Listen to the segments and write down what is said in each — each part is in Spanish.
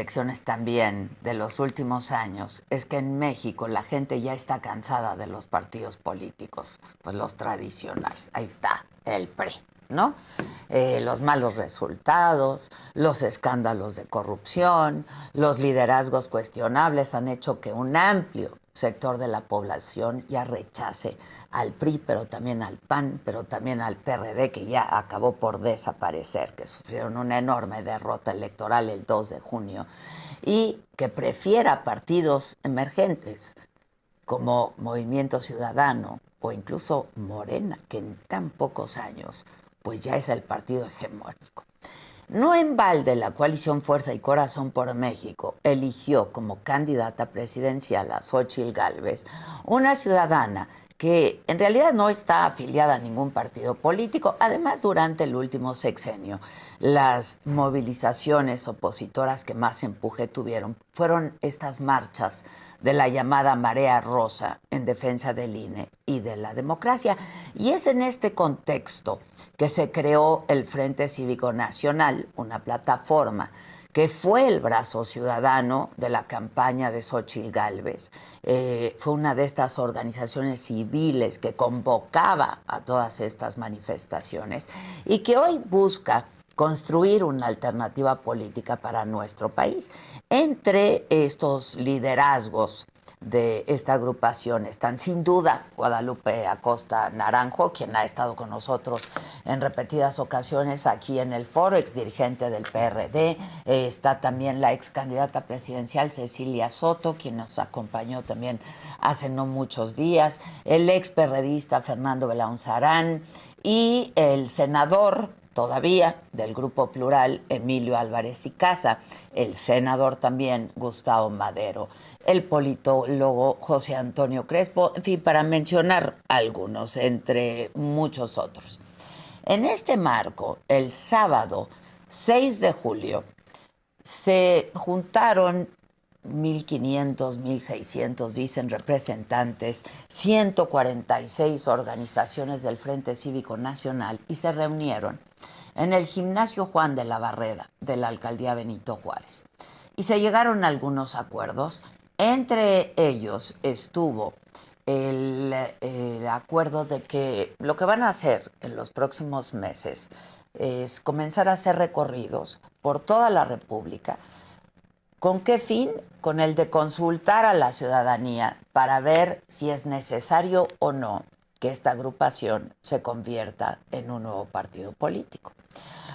lecciones también de los últimos años es que en México la gente ya está cansada de los partidos políticos, pues los tradicionales. Ahí está el PRI, ¿no? Los malos resultados, los escándalos de corrupción, los liderazgos cuestionables han hecho que un amplio sector de la población ya rechace al PRI, pero también al PAN, pero también al PRD, que ya acabó por desaparecer, que sufrieron una enorme derrota electoral el 2 de junio, y que prefiera partidos emergentes como Movimiento Ciudadano o incluso Morena, que en tan pocos años pues ya es el partido hegemónico. No en balde la coalición Fuerza y Corazón por México eligió como candidata presidencial a Xóchitl Gálvez, una ciudadana que en realidad no está afiliada a ningún partido político. Además, durante el último sexenio, las movilizaciones opositoras que más empuje tuvieron fueron estas marchas de la llamada Marea Rosa en defensa del INE y de la democracia. Y es en este contexto que se creó el Frente Cívico Nacional, una plataforma que fue el brazo ciudadano de la campaña de Xóchitl Gálvez. Fue una de estas organizaciones civiles que convocaba a todas estas manifestaciones y que hoy busca construir una alternativa política para nuestro país. Entre estos liderazgos de esta agrupación están sin duda Guadalupe Acosta Naranjo, quien ha estado con nosotros en repetidas ocasiones aquí en el foro, ex dirigente del PRD. Está también la ex candidata presidencial Cecilia Soto, quien nos acompañó también hace no muchos días, el ex perredista Fernando Belaunzarán y el senador todavía del Grupo Plural, Emilio Álvarez y Casa, el senador también Gustavo Madero, el politólogo José Antonio Crespo, en fin, para mencionar algunos, entre muchos otros. En este marco, el sábado 6 de julio, se juntaron 1,500, 1,600, dicen representantes, 146 organizaciones del Frente Cívico Nacional y se reunieron en el Gimnasio Juan de la Barrera de la Alcaldía Benito Juárez. Y se llegaron a algunos acuerdos. Entre ellos estuvo el acuerdo de que lo que van a hacer en los próximos meses es comenzar a hacer recorridos por toda la República. ¿Con qué fin? Con el de consultar a la ciudadanía para ver si es necesario o no que esta agrupación se convierta en un nuevo partido político.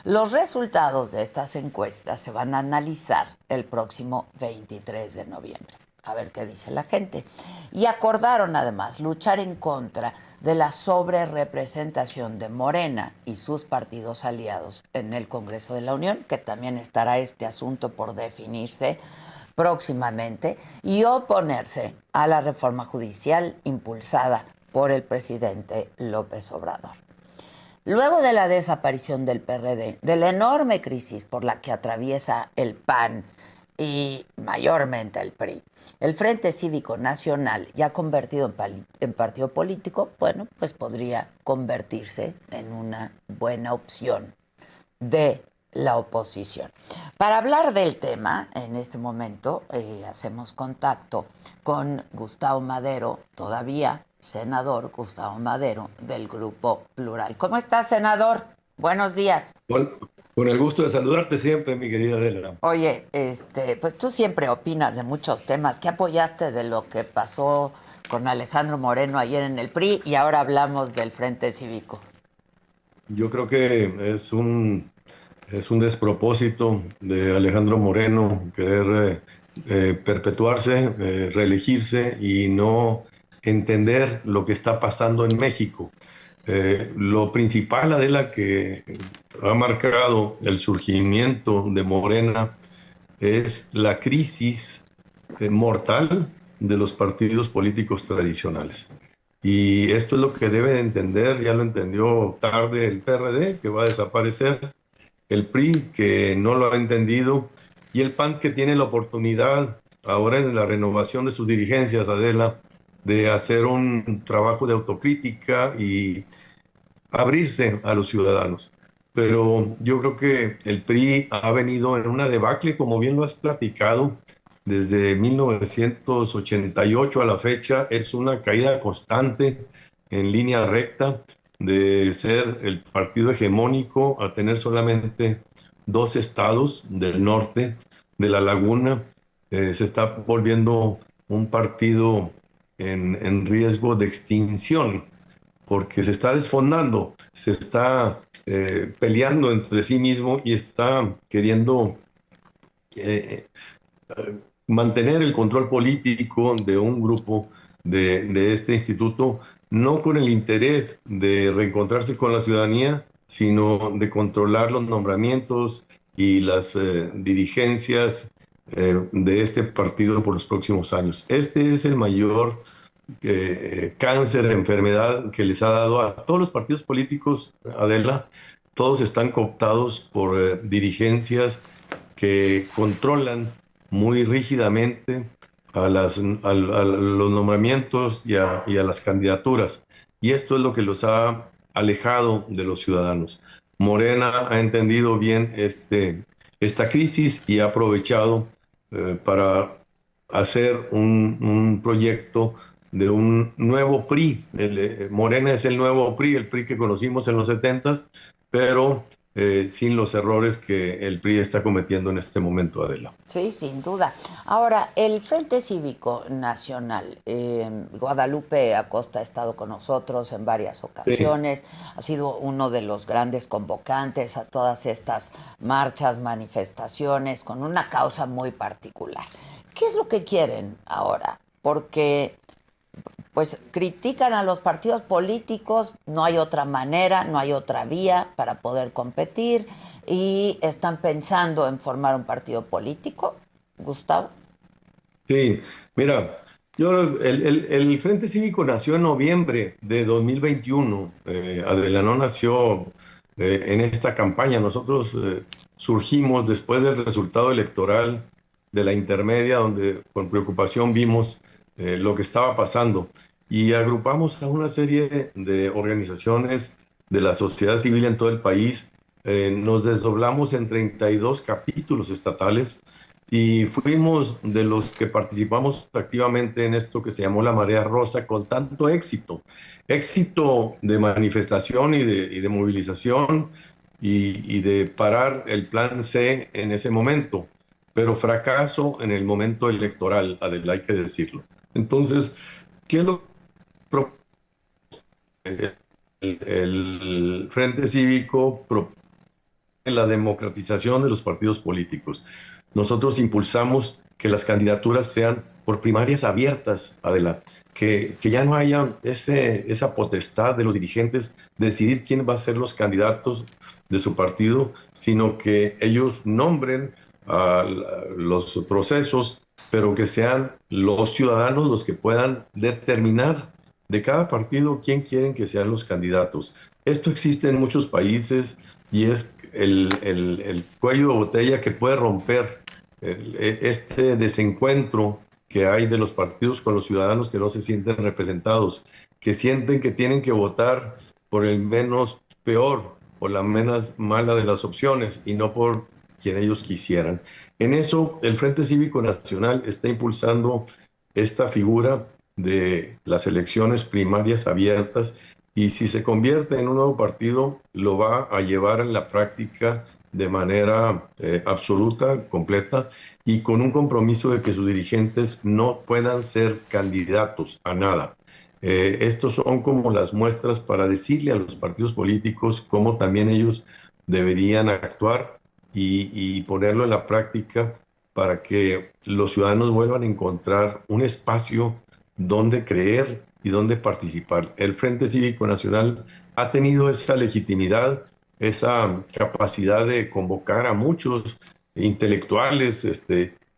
Los resultados de estas encuestas se van a analizar el próximo 23 de noviembre. A ver qué dice la gente. Y acordaron además luchar en contra de la sobrerepresentación de Morena y sus partidos aliados en el Congreso de la Unión, que también estará este asunto por definirse próximamente, y oponerse a la reforma judicial impulsada por el presidente López Obrador. Luego de la desaparición del PRD, de la enorme crisis por la que atraviesa el PAN y mayormente el PRI, el Frente Cívico Nacional, ya convertido en partido político, bueno, pues podría convertirse en una buena opción de la oposición. Para hablar del tema, en este momento hacemos contacto con Gustavo Madero, todavía senador Gustavo Madero, del Grupo Plural. ¿Cómo estás, senador? Buenos días. Con el gusto de saludarte siempre, mi querida Adela. Oye, pues tú siempre opinas de muchos temas. ¿Qué apoyaste de lo que pasó con Alejandro Moreno ayer en el PRI y ahora hablamos del Frente Cívico? Yo creo que es un despropósito de Alejandro Moreno querer perpetuarse, reelegirse y no entender lo que está pasando en México. Lo principal, Adela, que ha marcado el surgimiento de Morena es la crisis mortal de los partidos políticos tradicionales. Y esto es lo que debe de entender, ya lo entendió tarde el PRD, que va a desaparecer, el PRI, que no lo ha entendido, y el PAN, que tiene la oportunidad, ahora en la renovación de sus dirigencias, Adela, de hacer un trabajo de autocrítica y abrirse a los ciudadanos. pero yo creo que el PRI ha venido en una debacle, como bien lo has platicado, desde 1988 a la fecha, es una caída constante en línea recta de ser el partido hegemónico a tener solamente dos estados del norte de la laguna. Se está volviendo un partido en riesgo de extinción porque se está desfondando, se está peleando entre sí mismo y está queriendo eh, mantener el control político de un grupo de este instituto, no con el interés de reencontrarse con la ciudadanía, sino de controlar los nombramientos y las dirigencias de este partido por los próximos años. Este es el mayor cáncer, enfermedad que les ha dado a todos los partidos políticos, Adela. Todos están cooptados por dirigencias que controlan muy rígidamente a los nombramientos y a las candidaturas. Y esto es lo que los ha alejado de los ciudadanos. Morena ha entendido bien esta crisis y ha aprovechado para hacer un proyecto de un nuevo PRI. Morena es el nuevo PRI, el PRI que conocimos en los 70, pero sin los errores que el PRI está cometiendo en este momento, Adela. Sí, sin duda. Ahora, el Frente Cívico Nacional, Guadalupe Acosta ha estado con nosotros en varias Sí, ocasiones, ha sido uno de los grandes convocantes a todas estas marchas, manifestaciones, con una causa muy particular. ¿Qué es lo que quieren ahora? Porque pues critican a los partidos políticos, no hay otra manera, no hay otra vía para poder competir y están pensando en formar un partido político, Gustavo. sí. Mira, el Frente Cívico nació en noviembre de 2021. Adela no nació en esta campaña. Nosotros surgimos después del resultado electoral de la intermedia, donde con preocupación vimos lo que estaba pasando y agrupamos a una serie de organizaciones de la sociedad civil en todo el país. Nos desdoblamos en 32 capítulos estatales y fuimos de los que participamos activamente en esto que se llamó la Marea Rosa con tanto éxito. Éxito de manifestación y de movilización y de parar el plan C en ese momento, pero fracaso en el momento electoral, Adela, hay que decirlo. Entonces, ¿qué es lo que propone el Frente Cívico? Propone la democratización de los partidos políticos. Nosotros impulsamos que las candidaturas sean por primarias abiertas, Adela, que ya no haya esa potestad de los dirigentes de decidir quién va a ser los candidatos de su partido, sino que ellos nombren los procesos, pero que sean los ciudadanos los que puedan determinar de cada partido quién quieren que sean los candidatos. Esto existe en muchos países y es el cuello de botella que puede romper este desencuentro que hay de los partidos con los ciudadanos que no se sienten representados, que sienten que tienen que votar por el menos peor o la menos mala de las opciones y no por quien ellos quisieran. En eso, el Frente Cívico Nacional está impulsando esta figura de las elecciones primarias abiertas y si se convierte en un nuevo partido, lo va a llevar en la práctica de manera absoluta, completa, y con un compromiso de que sus dirigentes no puedan ser candidatos a nada. Estos son como las muestras para decirle a los partidos políticos cómo también ellos deberían actuar y ponerlo en la práctica para que los ciudadanos vuelvan a encontrar un espacio donde creer y donde participar. El Frente Cívico Nacional ha tenido esa legitimidad, esa capacidad de convocar a muchos intelectuales.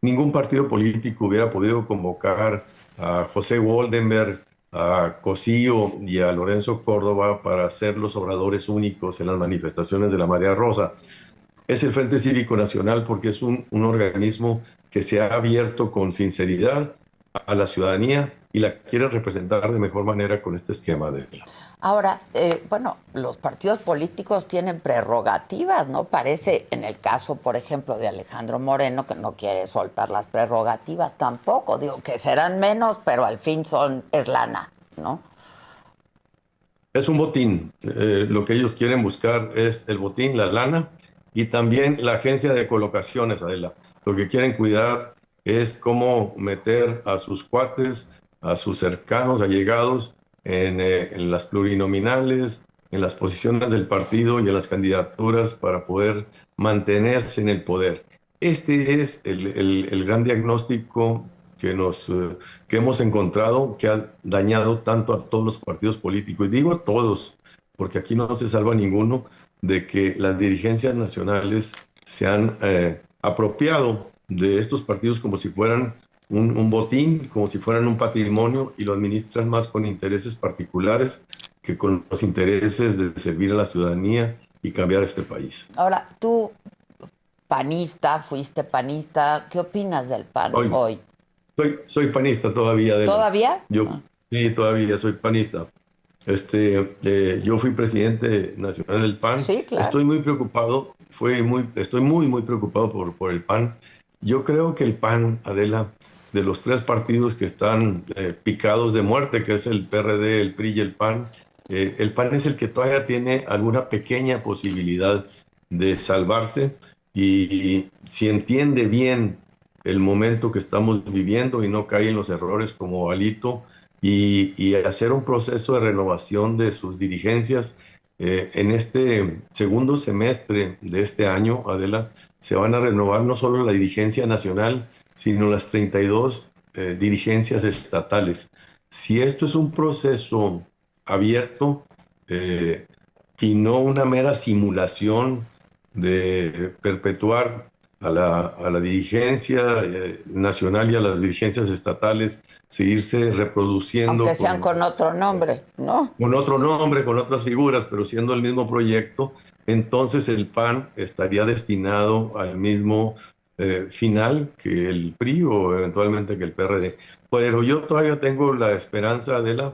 Ningún partido político hubiera podido convocar a José Woldenberg, a Cosío y a Lorenzo Córdoba para ser los oradores únicos en las manifestaciones de la Marea Rosa. Es el Frente Cívico Nacional porque es un organismo que se ha abierto con sinceridad a la ciudadanía y la quiere representar de mejor manera con este esquema de... Ahora, bueno, los partidos políticos tienen prerrogativas, ¿no? Parece, en el caso, por ejemplo, de Alejandro Moreno, que no quiere soltar las prerrogativas tampoco. Digo, que serán menos, pero al fin es lana, ¿no? Es un botín. Lo que ellos quieren buscar es el botín, la lana, y también la agencia de colocaciones, Adela. Lo que quieren cuidar es cómo meter a sus cuates, a sus cercanos, allegados, en las plurinominales, en las posiciones del partido y en las candidaturas para poder mantenerse en el poder. Este es el gran diagnóstico que hemos encontrado, que ha dañado tanto a todos los partidos políticos. Y digo a todos, porque aquí no se salva ninguno, de que las dirigencias nacionales se han apropiado de estos partidos como si fueran un botín, como si fueran un patrimonio, y lo administran más con intereses particulares que con los intereses de servir a la ciudadanía y cambiar este país. Ahora, tú, panista, fuiste panista, ¿qué opinas del PAN hoy? Soy panista todavía. ¿Todavía? Sí, todavía soy panista. Yo fui presidente nacional del PAN. Sí, claro. Estoy muy preocupado, estoy muy preocupado por el PAN. Yo creo que el PAN, Adela, de los tres partidos que están picados de muerte, que es el PRD, el PRI y el PAN es el que todavía tiene alguna pequeña posibilidad de salvarse, y si entiende bien el momento que estamos viviendo y no cae en los errores como Alito, y hacer un proceso de renovación de sus dirigencias. En este segundo semestre de este año, Adela, se van a renovar no solo la dirigencia nacional, sino las 32 dirigencias estatales. Si esto es un proceso abierto y no una mera simulación de perpetuar a la dirigencia nacional y a las dirigencias estatales, seguirse reproduciendo. Aunque sean con otro nombre, ¿no? Con otro nombre, con otras figuras, pero siendo el mismo proyecto, entonces el PAN estaría destinado al mismo final que el PRI o eventualmente que el PRD. Pero yo todavía tengo la esperanza, Adela,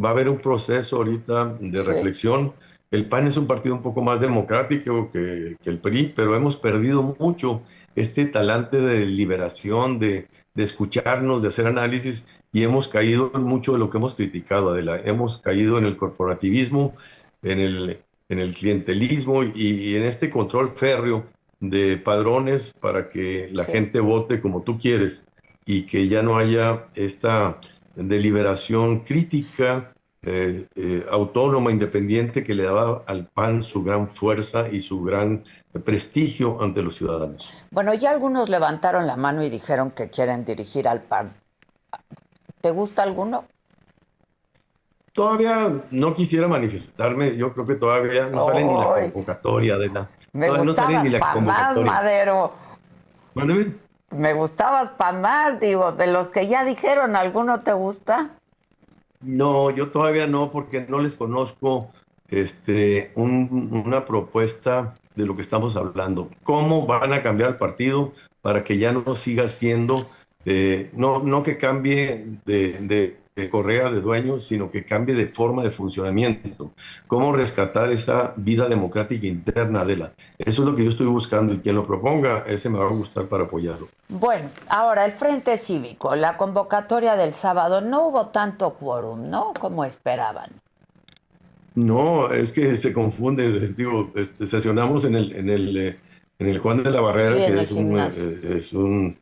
va a haber un proceso ahorita de reflexión. El PAN es un partido un poco más democrático que el PRI, pero hemos perdido mucho este talante de deliberación, de escucharnos, de hacer análisis, y hemos caído en mucho de lo que hemos criticado, Adela. Hemos caído en el corporativismo, en el clientelismo y en este control férreo de padrones para que la gente vote como tú quieres, y que ya no haya esta deliberación crítica, autónoma, independiente, que le daba al PAN su gran fuerza y su gran prestigio ante los ciudadanos. Bueno, ya algunos levantaron la mano y dijeron que quieren dirigir al PAN. ¿Te gusta alguno? Todavía no quisiera manifestarme. Yo creo que todavía no sale ni la convocatoria de la... Me gustabas para más, Madero. Mándeme. Me gustabas para más, digo, de los que ya dijeron, ¿alguno te gusta? No, yo todavía no, porque no les conozco una propuesta de lo que estamos hablando. ¿Cómo van a cambiar el partido para que ya no siga siendo, no que cambie de correa de dueños, sino que cambie de forma de funcionamiento? ¿Cómo rescatar esa vida democrática interna, Adela? Eso es lo que yo estoy buscando, y quien lo proponga, ese me va a gustar para apoyarlo. Bueno, ahora el Frente Cívico, la convocatoria del sábado, no hubo tanto quórum, ¿no? Como esperaban. No, es que se confunde. Les digo, sesionamos en el Juan de la Barrera, Sí, que es un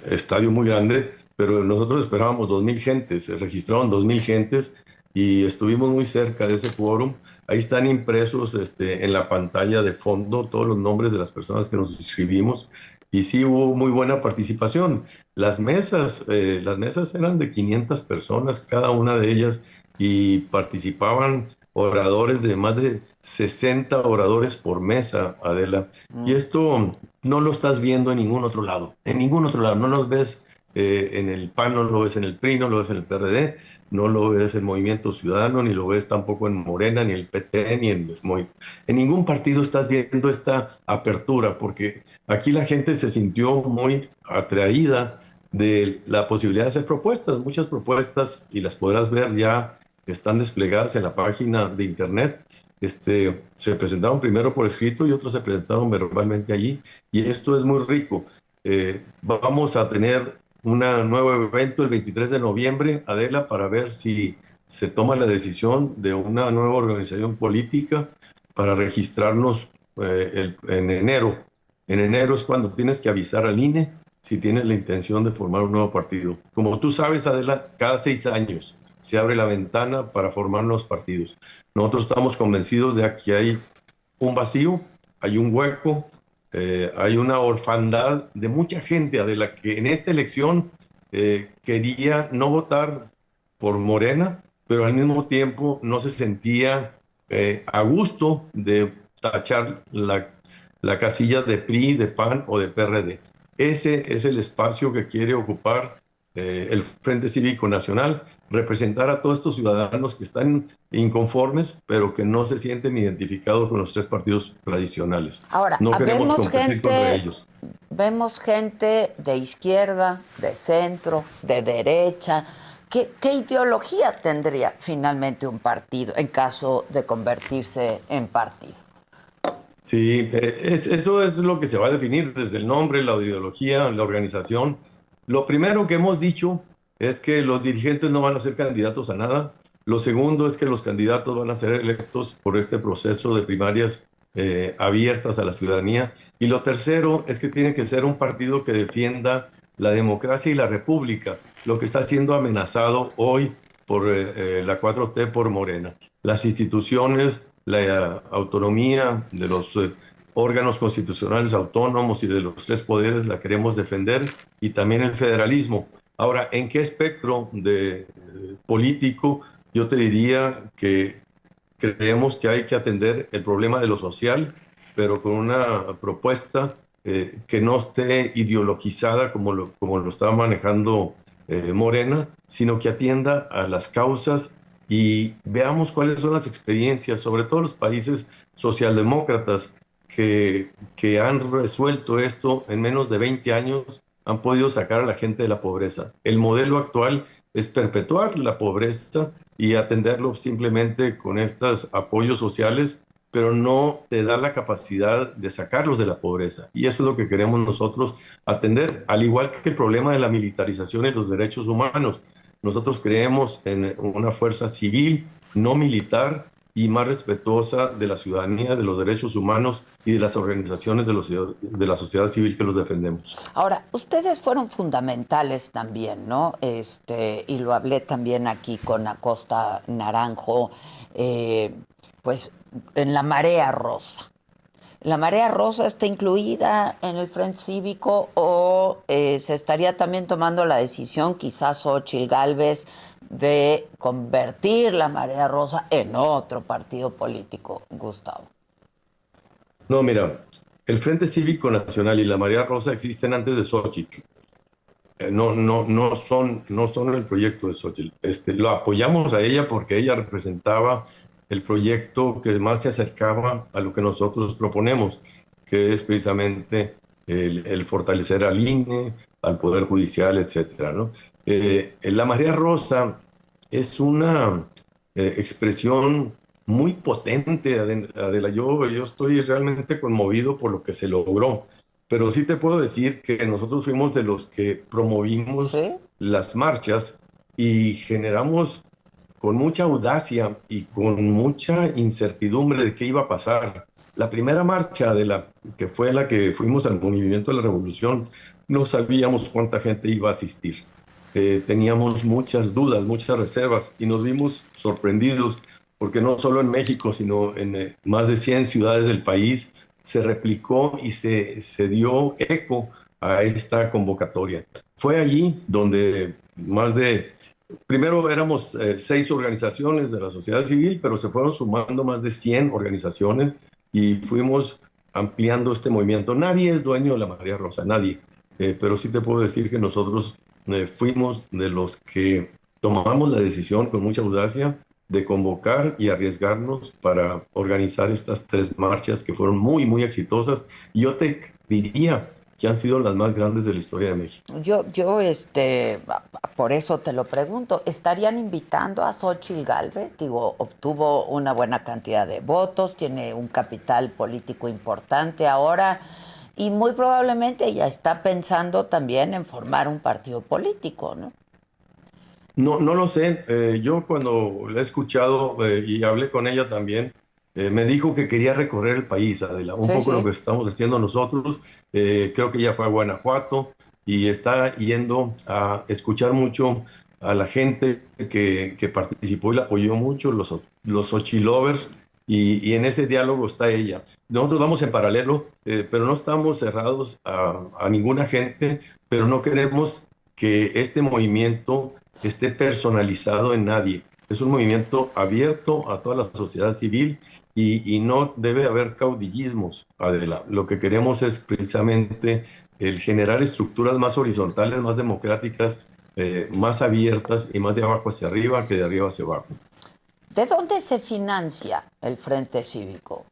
estadio muy grande, pero nosotros esperábamos 2,000 gentes, se registraron 2,000 gentes y estuvimos muy cerca de ese quórum. Ahí están impresos en la pantalla de fondo todos los nombres de las personas que nos inscribimos, y sí hubo muy buena participación. Las mesas eran de 500 personas cada una de ellas, y participaban oradores de más de 60 oradores por mesa, Adela. Y esto no lo estás viendo en ningún otro lado. En ningún otro lado. No lo ves en el PAN, no lo ves en el PRI, no lo ves en el PRD, no lo ves en Movimiento Ciudadano, ni lo ves tampoco en Morena, ni el PT, ni en ningún partido estás viendo esta apertura, porque aquí la gente se sintió muy atraída de la posibilidad de hacer propuestas, muchas propuestas, y las podrás ver ya, están desplegadas en la página de internet. Se presentaron primero por escrito y otros se presentaron verbalmente allí, y esto es muy rico. Vamos a tener un nuevo evento el 23 de noviembre, Adela, para ver si se toma la decisión de una nueva organización política para registrarnos en enero. En enero es cuando tienes que avisar al INE si tienes la intención de formar un nuevo partido. Como tú sabes, Adela, cada 6 años se abre la ventana para formar nuevos partidos. Nosotros estamos convencidos de que hay un vacío, hay un hueco, hay una orfandad de mucha gente, Adela, que en esta elección quería no votar por Morena, pero al mismo tiempo no se sentía a gusto de tachar la casilla de PRI, de PAN o de PRD. Ese es el espacio que quiere ocupar el Frente Cívico Nacional, representar a todos estos ciudadanos que están inconformes, pero que no se sienten identificados con los tres partidos tradicionales. Ahora, No queremos competir contra ellos. Vemos gente de izquierda, de centro, de derecha. ¿Qué ideología tendría finalmente un partido en caso de convertirse en partido? Sí, eso es lo que se va a definir desde el nombre, la ideología, la organización. Lo primero que hemos dicho es que los dirigentes no van a ser candidatos a nada. Lo segundo es que los candidatos van a ser electos por este proceso de primarias abiertas a la ciudadanía. Y lo tercero es que tiene que ser un partido que defienda la democracia y la república, lo que está siendo amenazado hoy por la 4T, por Morena. Las instituciones, la autonomía de los órganos constitucionales autónomos y de los tres poderes la queremos defender, y también el federalismo. Ahora, ¿en qué espectro político? Yo te diría que creemos que hay que atender el problema de lo social, pero con una propuesta que no esté ideologizada como lo estaba manejando Morena, sino que atienda a las causas, y veamos cuáles son las experiencias, sobre todo los países socialdemócratas que han resuelto esto en menos de 20 años, han podido sacar a la gente de la pobreza. El modelo actual es perpetuar la pobreza y atenderlo simplemente con estos apoyos sociales, pero no te da la capacidad de sacarlos de la pobreza. Y eso es lo que queremos nosotros atender, al igual que el problema de la militarización y los derechos humanos. Nosotros creemos en una fuerza civil, no militar, y más respetuosa de la ciudadanía, de los derechos humanos y de las organizaciones de la sociedad civil que los defendemos. Ahora, ustedes fueron fundamentales también, ¿no? Y lo hablé también aquí con Acosta Naranjo, pues en la Marea Rosa. ¿La Marea Rosa está incluida en el Frente Cívico o se estaría también tomando la decisión, quizás Xóchitl Gálvez, de convertir la Marea Rosa en otro partido político, Gustavo? No, mira, el Frente Cívico Nacional y la Marea Rosa existen antes de Xóchitl. No son el proyecto de Xóchitl. Lo apoyamos a ella porque ella representaba el proyecto que más se acercaba a lo que nosotros proponemos, que es precisamente el fortalecer al INE, al Poder Judicial, etcétera, ¿no? La Marea Rosa es una expresión muy potente, Adela. Yo estoy realmente conmovido por lo que se logró, pero sí te puedo decir que nosotros fuimos de los que promovimos ¿Sí? las marchas y generamos con mucha audacia y con mucha incertidumbre de qué iba a pasar. La primera marcha que fue la que fuimos al Movimiento de la Revolución, no sabíamos cuánta gente iba a asistir. Teníamos muchas dudas, muchas reservas, y nos vimos sorprendidos porque no solo en México, sino en más de 100 ciudades del país se replicó y se dio eco a esta convocatoria. Fue allí donde primero éramos 6 organizaciones de la sociedad civil, pero se fueron sumando más de 100 organizaciones y fuimos ampliando este movimiento. Nadie es dueño de la Marea Rosa, nadie. Pero sí te puedo decir que nosotros fuimos de los que tomamos la decisión con mucha audacia de convocar y arriesgarnos para organizar estas 3 marchas que fueron muy, muy exitosas. Y yo te diría que han sido las más grandes de la historia de México. Por eso te lo pregunto, ¿estarían invitando a Xóchitl Gálvez? Digo, obtuvo una buena cantidad de votos, tiene un capital político importante ahora y muy probablemente ella está pensando también en formar un partido político, ¿no? No, no lo sé. Yo cuando la he escuchado y hablé con ella también, me dijo que quería recorrer el país, Adela, un Sí, poco lo sí. que estamos haciendo nosotros. Creo que ella fue a Guanajuato y está yendo a escuchar mucho a la gente que participó y la apoyó mucho, los Xochilovers, y en ese diálogo está ella. Nosotros vamos en paralelo, pero no estamos cerrados a ninguna gente, pero no queremos que este movimiento esté personalizado en nadie. Es un movimiento abierto a toda la sociedad civil y no debe haber caudillismos, Adela. Lo que queremos es precisamente el generar estructuras más horizontales, más democráticas, más abiertas y más de abajo hacia arriba que de arriba hacia abajo. ¿De dónde se financia el Frente Cívico,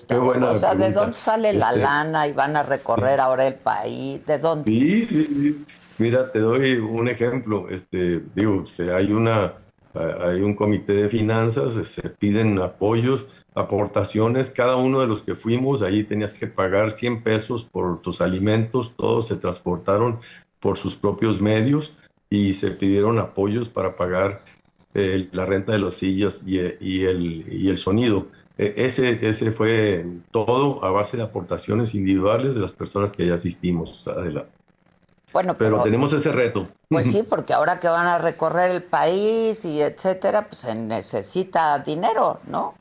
Qué Gustavo? O buena sea, ¿de dónde pregunta. sale la Este, lana y van a recorrer sí. ahora el país? ¿De dónde? Sí, sí, sí. Mira, te doy un ejemplo. Digo, hay un comité de finanzas, se piden apoyos, aportaciones. Cada uno de los que fuimos, ahí tenías que pagar 100 pesos por tus alimentos. Todos se transportaron por sus propios medios y se pidieron apoyos para pagar la renta de las sillas y el sonido. Ese fue todo a base de aportaciones individuales de las personas que ya asistimos, Adela. Bueno, Pero pero tenemos ese reto. pues sí, porque ahora que van a recorrer el país y etcétera, pues se necesita dinero, ¿no?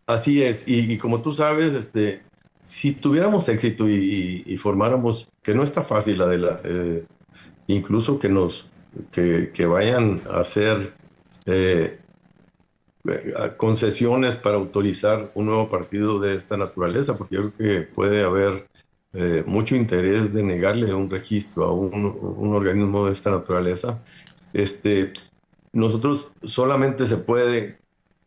Así es, y como tú sabes, si tuviéramos éxito y formáramos, que no está fácil, Adela, incluso que vayan a hacer eh, concesiones para autorizar un nuevo partido de esta naturaleza, porque yo creo que puede haber mucho interés de negarle un registro a un organismo de esta naturaleza. Este, Nosotros solamente se puede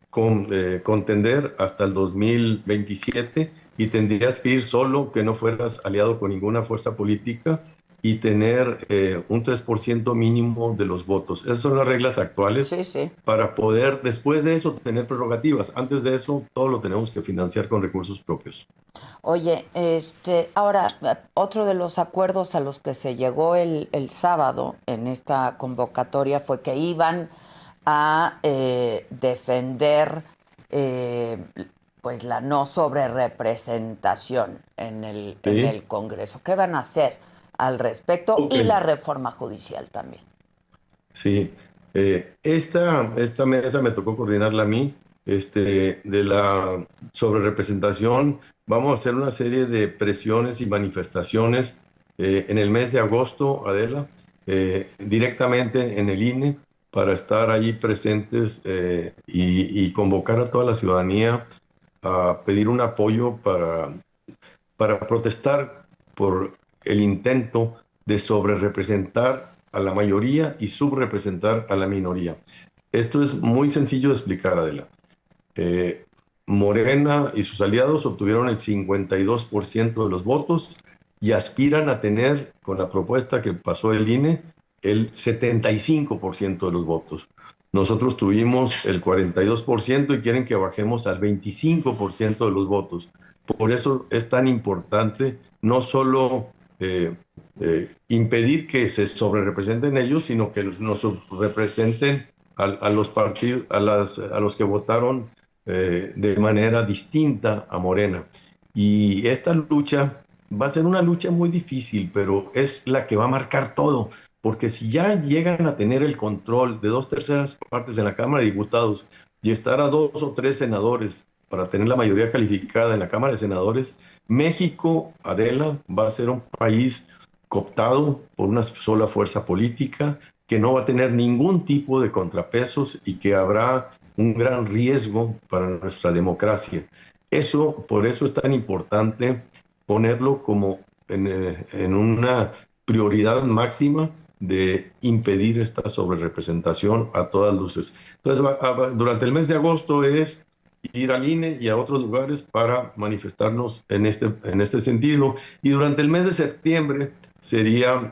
contender hasta el 2027 y tendrías que ir solo, que no fueras aliado con ninguna fuerza política y tener un 3% mínimo de los votos. Esas son las reglas actuales Sí, sí. para poder después de eso tener prerrogativas. Antes de eso, todo lo tenemos que financiar con recursos propios. Oye, ahora, otro de los acuerdos a los que se llegó el sábado en esta convocatoria fue que iban a defender eh, pues la no sobrerepresentación en ¿Sí? el Congreso. ¿Qué van a hacer al respecto? Ok. Y la reforma judicial también. Sí, esta mesa me tocó coordinarla a mí, de la sobrerepresentación. Vamos a hacer una serie de presiones y manifestaciones en el mes de agosto, Adela, directamente en el INE para estar allí presentes y convocar a toda la ciudadanía a pedir un apoyo para protestar por el intento de sobrerepresentar a la mayoría y subrepresentar a la minoría. Esto es muy sencillo de explicar, Adela. Eh, Morena y sus aliados obtuvieron el 52% de los votos y aspiran a tener, con la propuesta que pasó el INE, el 75% de los votos. Nosotros tuvimos el 42% y quieren que bajemos al 25% de los votos. Por eso es tan importante no solo impedir que se sobrerepresenten ellos, sino que nos representen a los partidos, a los que votaron de manera distinta a Morena. Y esta lucha va a ser una lucha muy difícil, pero es la que va a marcar todo, porque si ya llegan a tener el control de 2/3 en la Cámara de Diputados y estar a 2 o 3 senadores para tener la mayoría calificada en la Cámara de Senadores, México, Adela, va a ser un país cooptado por una sola fuerza política que no va a tener ningún tipo de contrapesos y que habrá un gran riesgo para nuestra democracia. Por eso es tan importante ponerlo como en una prioridad máxima de impedir esta sobrerepresentación a todas luces. Entonces, durante el mes de agosto es ir al INE y a otros lugares para manifestarnos en este sentido. Y durante el mes de septiembre sería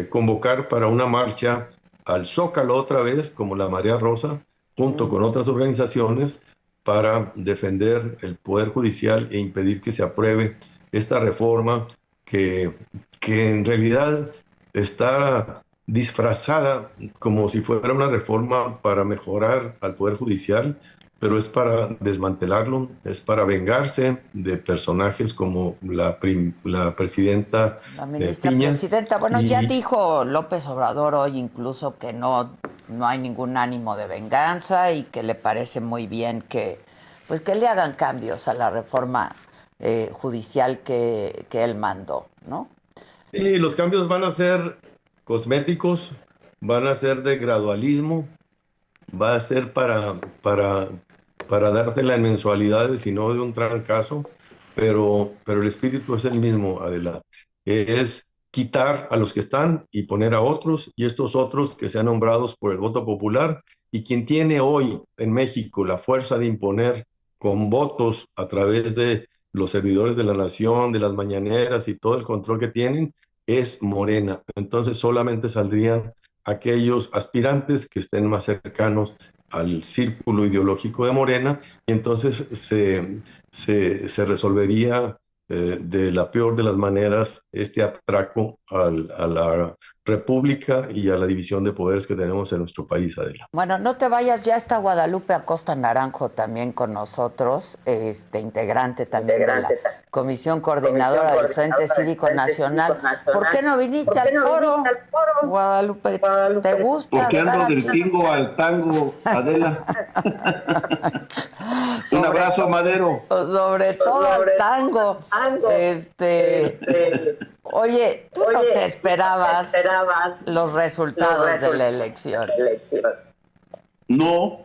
convocar para una marcha al Zócalo otra vez, como la Marea Rosa, junto con otras organizaciones, para defender el Poder Judicial e impedir que se apruebe esta reforma que en realidad está disfrazada como si fuera una reforma para mejorar al Poder Judicial, pero es para desmantelarlo, es para vengarse de personajes como la presidenta La ministra Piña. presidenta, bueno, ya Y dijo López Obrador hoy incluso que no hay ningún ánimo de venganza y que le parece muy bien que pues que le hagan cambios a la reforma judicial que él mandó, ¿no? y los cambios van a ser cosméticos, van a ser de gradualismo, va a ser para dártela en mensualidades y no de un trancazo, pero el espíritu es el mismo, Adela. Es quitar a los que están y poner a otros, y estos otros que sean nombrados por el voto popular, y quien tiene hoy en México la fuerza de imponer con votos a través de los servidores de la nación, de las mañaneras y todo el control que tienen, es Morena. Entonces solamente saldrían aquellos aspirantes que estén más cercanos al círculo ideológico de Morena, y entonces se resolvería de la peor de las maneras este atraco a la república y a la división de poderes que tenemos en nuestro país, Adela. Bueno, no te vayas, ya está Guadalupe Acosta Naranjo también con nosotros, integrante también de la Comisión Coordinadora del Frente Cívico Nacional. ¿Por qué no viniste al foro, Guadalupe? ¿Te gusta? Porque ando del tingo al tango, Adela. Un abrazo, Madero. Sobre todo al tango. Oye, ¿tú no te esperabas los resultados de la elección? No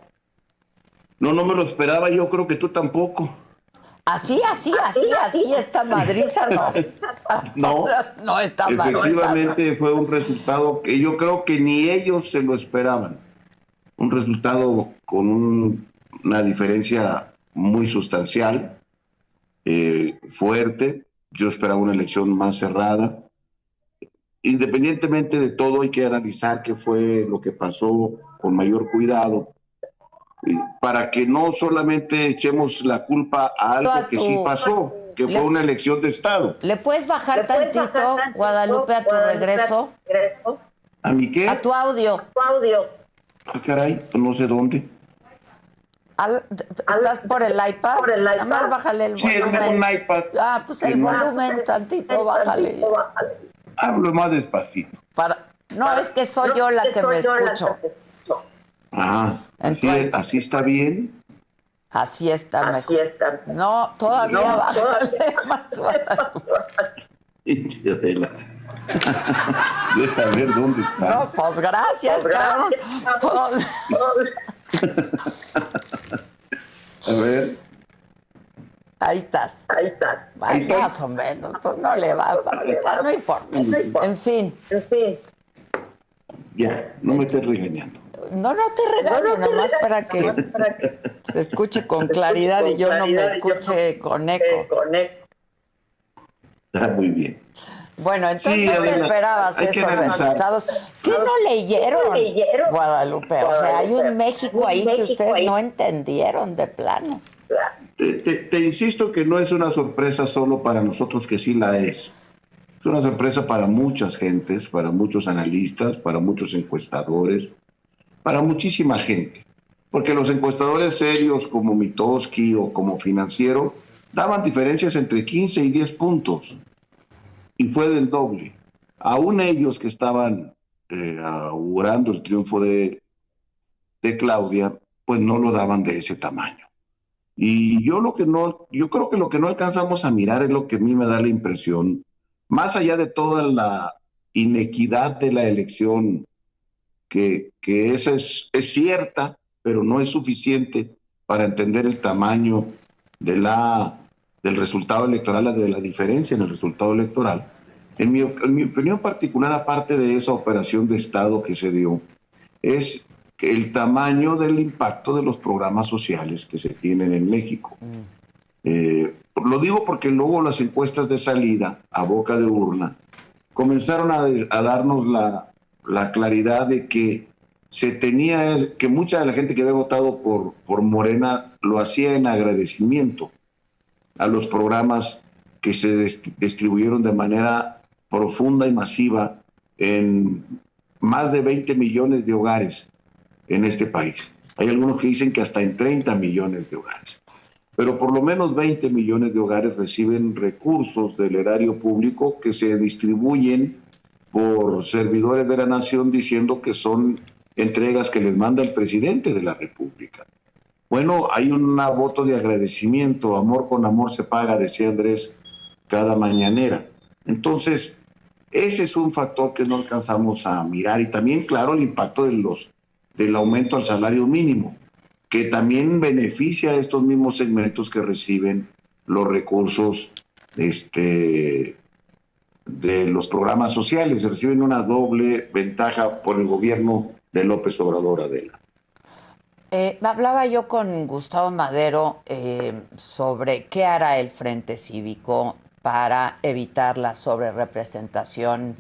me lo esperaba, yo creo que tú tampoco. Así está Madriza, no. No, O sea, no está Madriza. efectivamente fue un resultado que yo creo que ni ellos se lo esperaban. Un resultado con una diferencia muy sustancial, fuerte. Yo esperaba una elección más cerrada. Independientemente de todo, hay que analizar qué fue lo que pasó con mayor cuidado, para que no solamente echemos la culpa a algo que sí pasó, que fue una elección de Estado. ¿Le puedes bajar tantito, Guadalupe, a tu regreso? ¿A mí qué? A tu audio. Ah, caray, no sé dónde. ¿Estás por el iPad? Nada más bájale el volumen. Sí, es un iPad. Ah, pues el volumen tantito, bájale. Hablo más despacito. No, es que soy yo la que me escucho. Ah, así está bien. Así está mejor. No, todavía bájale más. Adela. Deja ver dónde está. No, pues gracias, cabrón. A ver. Ahí estás. Más o menos. Pues no le va, no importa. En fin. Ya, no me estés regañando. No te regaño, nomás para que se escuche con claridad y yo no me escuche con eco. Está muy bien. Bueno, entonces Sí, no te Adela, esperabas hay que estos analizar. resultados. ¿Qué no leyeron, Guadalupe? O sea, hay un México ahí que ustedes no entendieron de plano. Te insisto que no es una sorpresa solo para nosotros, que sí la es. Es una sorpresa para muchas gentes, para muchos analistas, para muchos encuestadores, para muchísima gente. Porque los encuestadores serios como Mitofsky o como Financiero daban diferencias entre 15 y 10 puntos. Y fue del doble. Aún ellos que estaban augurando el triunfo de Claudia, pues no lo daban de ese tamaño. Y yo creo que lo que no alcanzamos a mirar es lo que a mí me da la impresión, más allá de toda la inequidad de la elección, que esa es cierta, pero no es suficiente para entender el tamaño del resultado electoral, de la diferencia en el resultado electoral. En mi opinión particular, aparte de esa operación de Estado que se dio, es el tamaño del impacto de los programas sociales que se tienen en México. Lo digo porque luego las encuestas de salida a boca de urna comenzaron a darnos la claridad de que que mucha de la gente que había votado por Morena lo hacía en agradecimiento a los programas que se distribuyeron de manera profunda y masiva en más de 20 millones de hogares en este país. Hay algunos que dicen que hasta en 30 millones de hogares. Pero por lo menos 20 millones de hogares reciben recursos del erario público que se distribuyen por servidores de la nación diciendo que son entregas que les manda el presidente de la República. Bueno, hay un voto de agradecimiento, amor con amor se paga, decía Andrés cada mañanera. Entonces, ese es un factor que no alcanzamos a mirar. Y también, claro, el impacto del aumento al salario mínimo, que también beneficia a estos mismos segmentos que reciben los recursos de los programas sociales. Reciben una doble ventaja por el gobierno de López Obrador, Adela. Hablaba yo con Gustavo Madero sobre qué hará el Frente Cívico para evitar la sobrerepresentación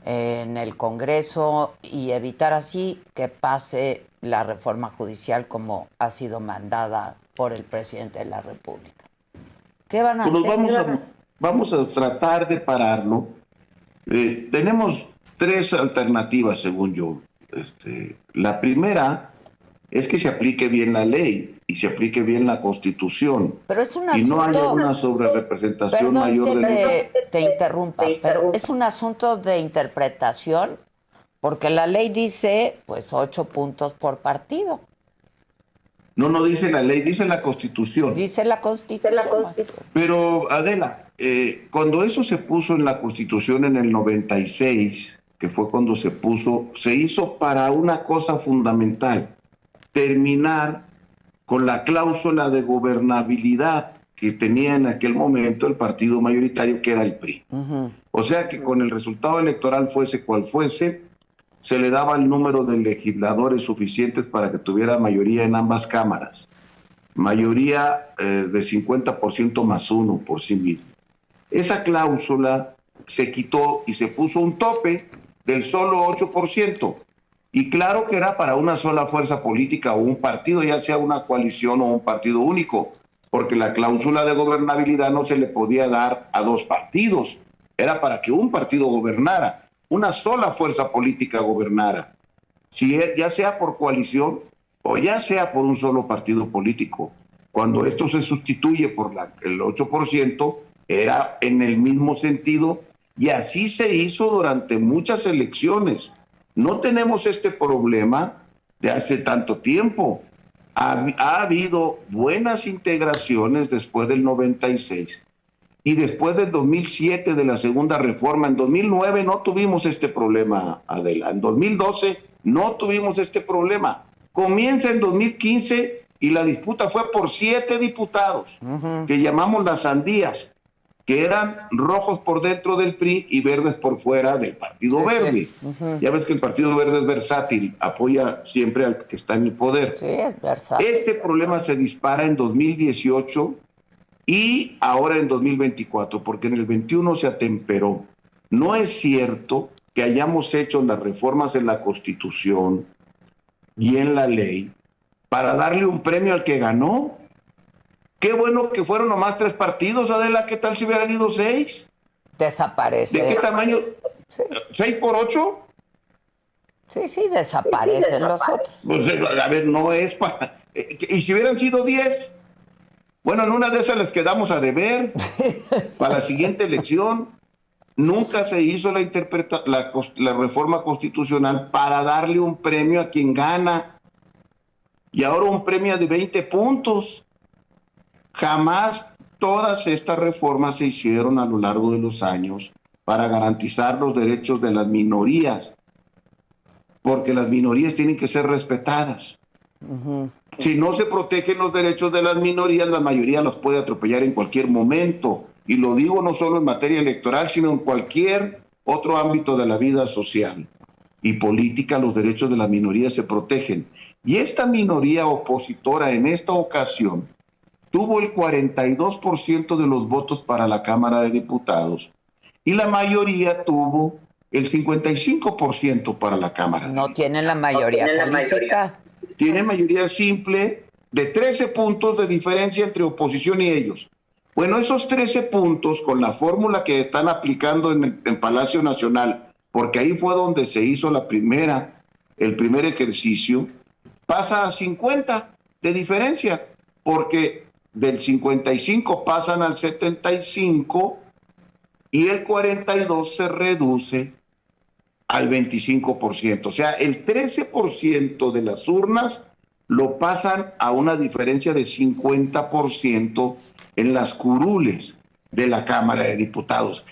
en el Congreso y evitar así que pase la reforma judicial como ha sido mandada por el presidente de la República. ¿Qué van a hacer? Vamos a tratar de pararlo. Tenemos tres alternativas, según yo. La primera es que se aplique bien la ley y se aplique bien la Constitución. Pero es un y asunto, no haya una sobrerepresentación mayor de te interrumpa, pero es un asunto de interpretación, porque la ley dice, pues, 8 puntos por partido. No dice la ley, dice la Constitución. Dice la Constitución. Pero, Adela, cuando eso se puso en la Constitución en el 96, que fue cuando se hizo para una cosa fundamental: terminar con la cláusula de gobernabilidad que tenía en aquel momento el partido mayoritario, que era el PRI. O sea que con el resultado electoral, fuese cual fuese, se le daba el número de legisladores suficientes para que tuviera mayoría en ambas cámaras. Mayoría de 50% más uno por sí mismo. Esa cláusula se quitó y se puso un tope del solo 8%. Y claro que era para una sola fuerza política o un partido, ya sea una coalición o un partido único, porque la cláusula de gobernabilidad no se le podía dar a dos partidos, era para que un partido gobernara, una sola fuerza política gobernara, ya sea por coalición o ya sea por un solo partido político. Cuando esto se sustituye por el 8%, era en el mismo sentido, y así se hizo durante muchas elecciones. No tenemos este problema de hace tanto tiempo. Ha habido buenas integraciones después del 96 y después del 2007 de la segunda reforma. En 2009 no tuvimos este problema, Adela. En 2012 no tuvimos este problema. Comienza en 2015 y la disputa fue por 7 diputados, que llamamos las sandías, que eran rojos por dentro del PRI y verdes por fuera del Partido Verde. Ya ves que el Partido Verde es versátil, apoya siempre al que está en el poder. Sí, es versátil. Este problema se dispara en 2018 y ahora en 2024, porque en el 21 se atemperó. No es cierto que hayamos hecho las reformas en la Constitución y en la ley para darle un premio al que ganó. Qué bueno que fueron nomás 3 partidos, Adela. ¿Qué tal si hubieran ido 6? Desaparece. ¿De qué tamaño? Sí. ¿6 por 8? Sí, desaparecen los otros. Pues, a ver, no es para... ¿Y si hubieran sido 10? Bueno, en una de esas les quedamos a deber para la siguiente elección. Nunca se hizo la reforma constitucional para darle un premio a quien gana. Y ahora un premio de 20 puntos. Jamás todas estas reformas se hicieron a lo largo de los años para garantizar los derechos de las minorías, porque las minorías tienen que ser respetadas. Si no se protegen los derechos de las minorías, la mayoría los puede atropellar en cualquier momento. Y lo digo no solo en materia electoral, sino en cualquier otro ámbito de la vida social y política. Los derechos de las minorías se protegen. Y esta minoría opositora en esta ocasión tuvo el 42% de los votos para la Cámara de Diputados y la mayoría tuvo el 55% para la Cámara. No tienen la mayoría calificada. Tienen mayoría simple de 13 puntos de diferencia entre oposición y ellos. Bueno, esos 13 puntos, con la fórmula que están aplicando en Palacio Nacional, porque ahí fue donde se hizo el primer ejercicio, pasa a 50 de diferencia, porque del 55 pasan al 75 y el 42 se reduce al 25%. O sea, el 13% de las urnas lo pasan a una diferencia de 50% en las curules de la Cámara de Diputados.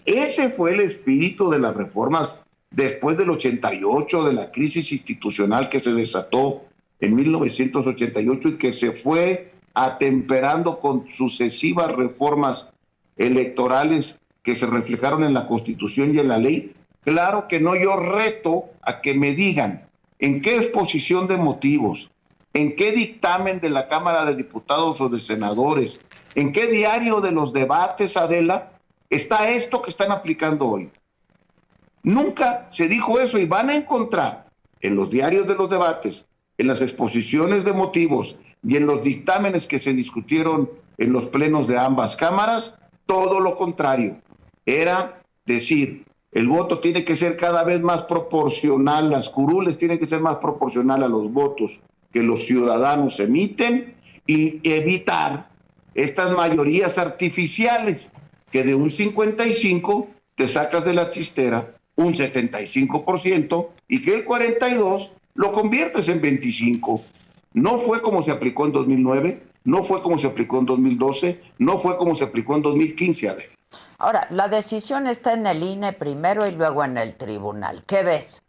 Ese fue el espíritu de las reformas después del 88, de la crisis institucional que se desató en 1988 y que se fue atemperando con sucesivas reformas electorales que se reflejaron en la Constitución y en la ley. Claro que no, yo reto a que me digan en qué exposición de motivos, en qué dictamen de la Cámara de Diputados o de Senadores, en qué diario de los debates, Adela, está esto que están aplicando hoy. Nunca se dijo eso y van a encontrar en los diarios de los debates, en las exposiciones de motivos y en los dictámenes que se discutieron en los plenos de ambas cámaras, todo lo contrario. Era decir, el voto tiene que ser cada vez más proporcional, las curules tienen que ser más proporcional a los votos que los ciudadanos emiten y evitar estas mayorías artificiales que de un 55 te sacas de la chistera un 75% y que el 42 lo conviertes en 25. No fue como se aplicó en 2009, no fue como se aplicó en 2012, no fue como se aplicó en 2015. A ver. Ahora, la decisión está en el INE primero y luego en el tribunal. ¿Qué ves?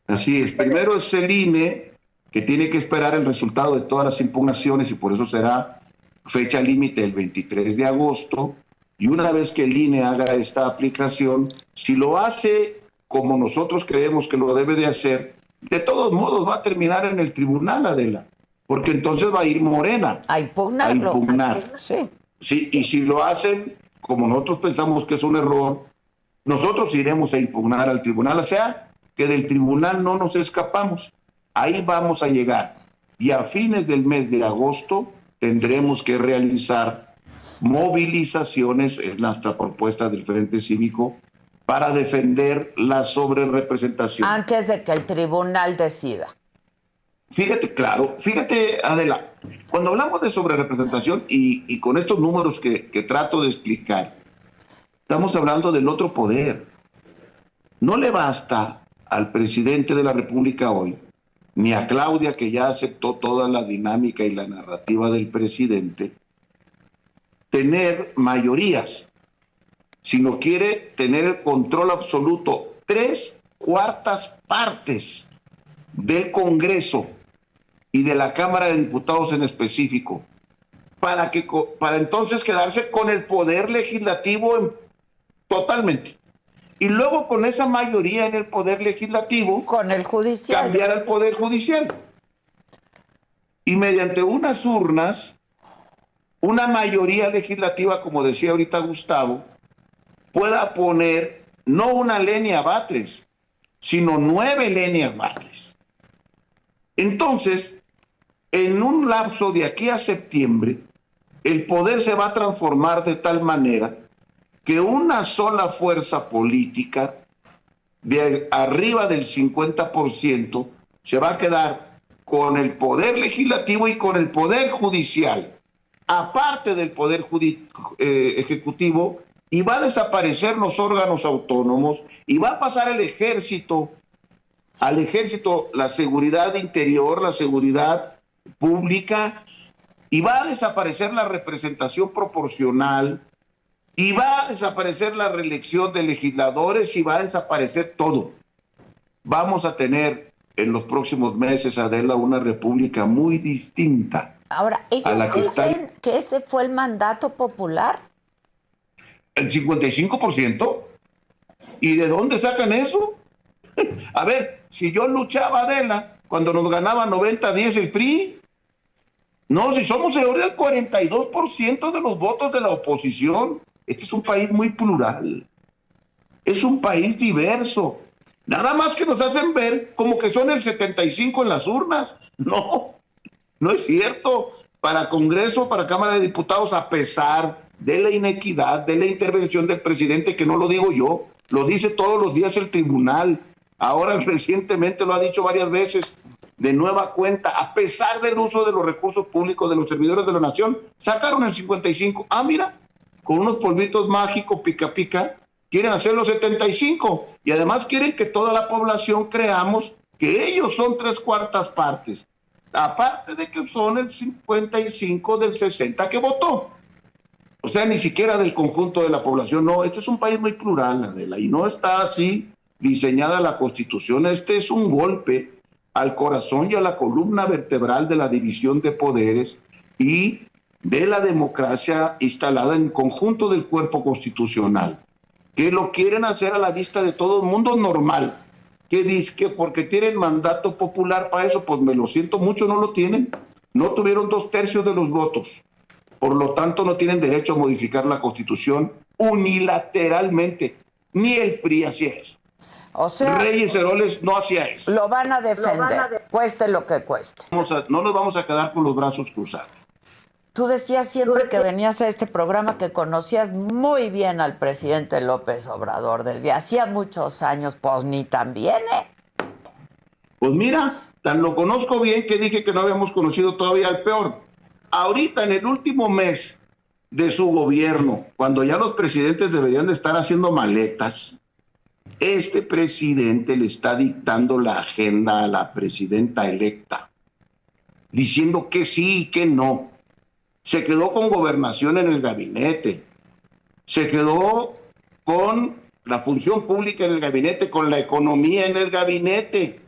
Así es. Primero es el INE, que tiene que esperar el resultado de todas las impugnaciones y por eso será fecha límite el 23 de agosto. Y una vez que el INE haga esta aplicación, si lo hace como nosotros creemos que lo debe de hacer, de todos modos va a terminar en el tribunal, Adela, porque entonces va a ir Morena a impugnarlo. A impugnar. Sí. Sí, y si lo hacen como nosotros pensamos que es un error, nosotros iremos a impugnar al tribunal, o sea, que del tribunal no nos escapamos. Ahí vamos a llegar. Y a fines del mes de agosto tendremos que realizar movilizaciones, es nuestra propuesta del Frente Cívico, para defender la sobrerepresentación. Antes de que el tribunal decida. Fíjate, Adela, cuando hablamos de sobrerepresentación y con estos números que trato de explicar, estamos hablando del otro poder. No le basta al presidente de la República hoy, ni a Claudia, que ya aceptó toda la dinámica y la narrativa del presidente, tener mayorías, sino quiere tener el control absoluto, 3/4 partes del Congreso y de la Cámara de Diputados en específico, para entonces quedarse con el poder legislativo totalmente. Y luego con esa mayoría en el poder legislativo, con el judicial, cambiar al poder judicial. Y mediante unas urnas, una mayoría legislativa, como decía ahorita Gustavo, pueda poner no una Lenia Batres, sino 9 Lenias Batres. Entonces, en un lapso de aquí a septiembre, el poder se va a transformar de tal manera que una sola fuerza política de arriba del 50% se va a quedar con el poder legislativo y con el poder judicial, aparte del poder ejecutivo, y va a desaparecer los órganos autónomos y va a pasar al ejército la seguridad interior, la seguridad pública, y va a desaparecer la representación proporcional, y va a desaparecer la reelección de legisladores, y va a desaparecer todo. Vamos a tener en los próximos meses, Adela, una república muy distinta. Ahora, ¿ellos dicen que ese fue el mandato popular? ¿El 55%? ¿Y de dónde sacan eso? A ver, si yo luchaba, Adela, cuando nos ganaba 90-10 el PRI. No, si somos alrededor del 42% de los votos de la oposición. Este es un país muy plural. Es un país diverso. Nada más que nos hacen ver como que son el 75 en las urnas. No, no es cierto. Para Congreso, para Cámara de Diputados, a pesar de la inequidad, de la intervención del presidente, que no lo digo yo, lo dice todos los días el tribunal. Ahora recientemente lo ha dicho varias veces, de nueva cuenta, a pesar del uso de los recursos públicos de los servidores de la nación, sacaron el 55. Ah, mira, con unos polvitos mágicos, pica pica, quieren hacer los 75. Y además quieren que toda la población creamos que ellos son 3/4 partes. Aparte de que son el 55 del 60 que votó. O sea, ni siquiera del conjunto de la población. No, este es un país muy plural, Adela, y no está así diseñada la Constitución. Este es un golpe al corazón y a la columna vertebral de la división de poderes y de la democracia instalada en el conjunto del cuerpo constitucional, que lo quieren hacer a la vista de todo el mundo normal. Que dice que porque tienen mandato popular para eso, pues me lo siento mucho, no lo tienen. No tuvieron 2/3 de los votos. Por lo tanto, no tienen derecho a modificar la Constitución unilateralmente. Ni el PRI hacía eso. O sea, Reyes Heroles no hacía eso. lo van a defender, cueste lo que cueste. No nos vamos a quedar con los brazos cruzados. Tú decías siempre que venías a este programa que conocías muy bien al presidente López Obrador desde hacía muchos años, pues ni tan bien, ¿eh? Pues mira, tan lo conozco bien que dije que no habíamos conocido todavía al peor. Ahorita, en el último mes de su gobierno, cuando ya los presidentes deberían de estar haciendo maletas, este presidente le está dictando la agenda a la presidenta electa, diciendo que sí y que no. Se quedó con gobernación en el gabinete, se quedó con la función pública en el gabinete, con la economía en el gabinete.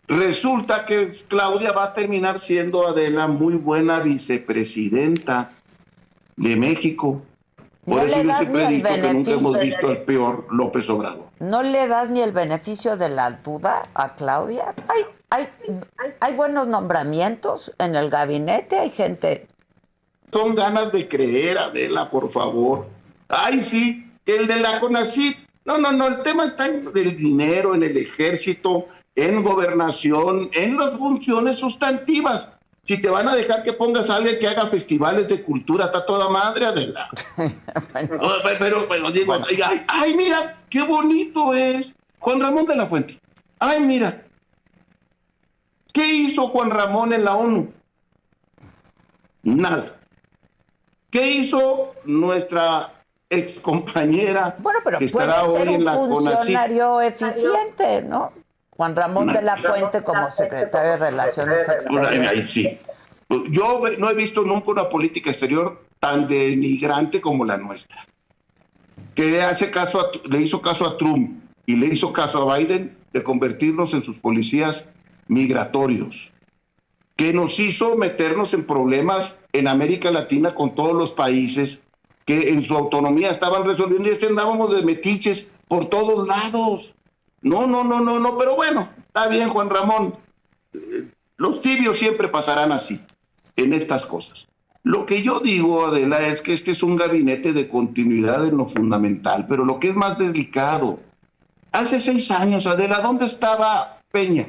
Resulta que Claudia va a terminar siendo, Adela, muy buena vicepresidenta de México. Por eso yo siempre he dicho que nunca hemos visto al peor López Obrador. ¿No le das ni el beneficio de la duda a Claudia? Hay buenos nombramientos en el gabinete, hay gente. Son ganas de creer, Adela, por favor. Ay, sí, el de la CONACYT. No, el tema está en el dinero, en el ejército, en gobernación, en las funciones sustantivas. Si te van a dejar que pongas a alguien que haga festivales de cultura, está toda madre, Adela. Bueno. Pero digo, bueno. Ay, mira, qué bonito es Juan Ramón de la Fuente. Ay, mira. ¿Qué hizo Juan Ramón en la ONU? Nada. ¿Qué hizo nuestra excompañera? Bueno, pero que estará puede ser hoy en la un funcionario eficiente, ¿no? Juan Ramón de la Fuente como secretario de Relaciones Exteriores. Ahí sí. Yo no he visto nunca una política exterior tan denigrante como la nuestra. Que le hizo caso a Trump y le hizo caso a Biden de convertirnos en sus policías migratorios. Que nos hizo meternos en problemas en América Latina con todos los países que en su autonomía estaban resolviendo y andábamos de metiches por todos lados. No, pero bueno, está bien, Juan Ramón. Los tibios siempre pasarán así, en estas cosas. Lo que yo digo, Adela, es que este es un gabinete de continuidad en lo fundamental, pero lo que es más delicado, hace 6 años, Adela, ¿dónde estaba Peña?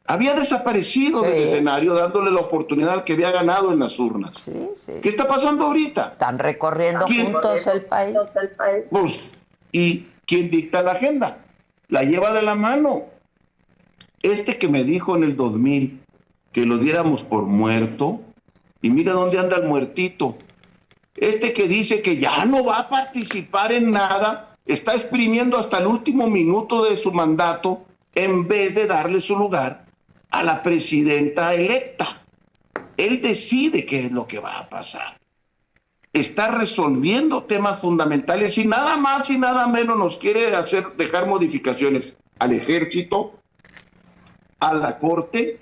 Había desaparecido del escenario, dándole la oportunidad al que había ganado en las urnas. Sí. ¿Qué está pasando ahorita? Están recorriendo juntos el país. Pues, ¿y quién dicta la agenda? La lleva de la mano. Este que me dijo en el 2000 que lo diéramos por muerto, y mira dónde anda el muertito. Este que dice que ya no va a participar en nada, está exprimiendo hasta el último minuto de su mandato en vez de darle su lugar a la presidenta electa. Él decide qué es lo que va a pasar. Está resolviendo temas fundamentales y nada más y nada menos nos quiere dejar modificaciones al ejército, a la Corte,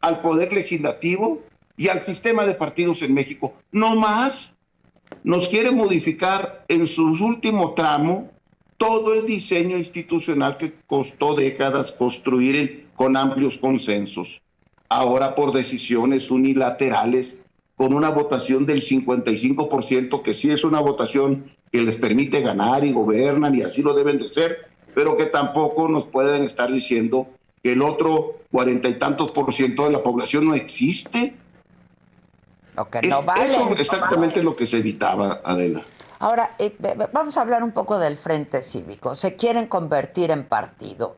al Poder Legislativo y al sistema de partidos en México. No más. Nos quiere modificar en su último tramo todo el diseño institucional que costó décadas construir con amplios consensos, ahora por decisiones unilaterales, con una votación del 55%, que sí es una votación que les permite ganar y gobernan, y así lo deben de ser, pero que tampoco nos pueden estar diciendo que el otro 40 y tantos % de la población no existe. No vale, eso exactamente lo que se evitaba, Adela. Ahora, vamos a hablar un poco del Frente Cívico. ¿Se quieren convertir en partido?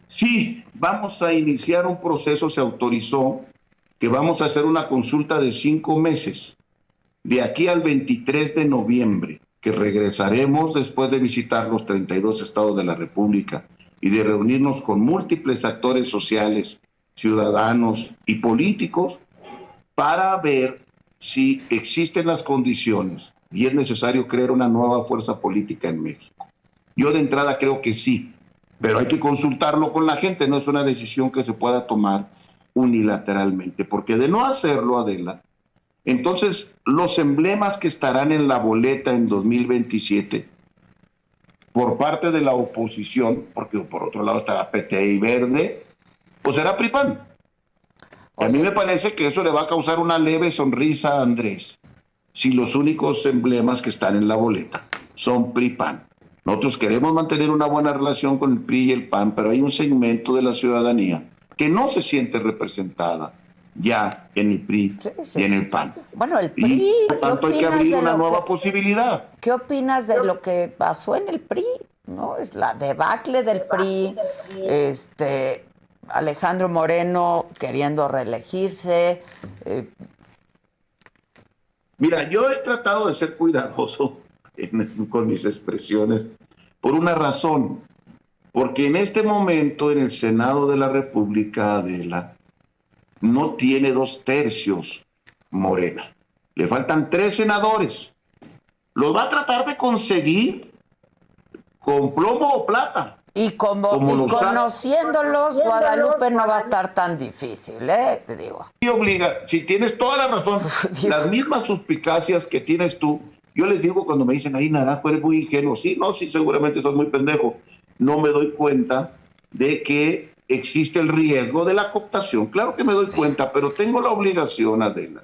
Sí, vamos a iniciar un proceso, se autorizó que vamos a hacer una consulta de 5 meses, de aquí al 23 de noviembre, que regresaremos después de visitar los 32 estados de la República y de reunirnos con múltiples actores sociales, ciudadanos y políticos para ver si existen las condiciones y es necesario crear una nueva fuerza política en México. Yo de entrada creo que sí, pero hay que consultarlo con la gente, no es una decisión que se pueda tomar unilateralmente, porque de no hacerlo, Adela, entonces los emblemas que estarán en la boleta en 2027 por parte de la oposición, porque por otro lado estará PT y Verde, pues será PRI-PAN. A mí me parece que eso le va a causar una leve sonrisa a Andrés, si los únicos emblemas que están en la boleta son PRI-PAN. Nosotros queremos mantener una buena relación con el PRI y el PAN, pero hay un segmento de la ciudadanía que no se siente representada ya en el PRI y en el PAN. Bueno, el PRI, y por tanto hay que abrir una nueva posibilidad. ¿Qué opinas de lo que pasó en el PRI? ¿No? Es la debacle del PRI, Alejandro Moreno queriendo reelegirse. Mira, yo he tratado de ser cuidadoso con mis expresiones por una razón, porque en este momento en el Senado de la República, Adela, no tiene 2/3 Morena. Le faltan 3 senadores. Los va a tratar de conseguir con plomo o plata. Y conociéndolos, Guadalupe no va a estar tan difícil, te digo. Y obliga, si tienes toda la razón, las mismas suspicacias que tienes tú, yo les digo cuando me dicen, ahí Naranjo, eres muy ingenuo. Sí, seguramente soy muy pendejo. No me doy cuenta de que existe el riesgo de la cooptación. Claro que me doy cuenta, pero tengo la obligación, Adela,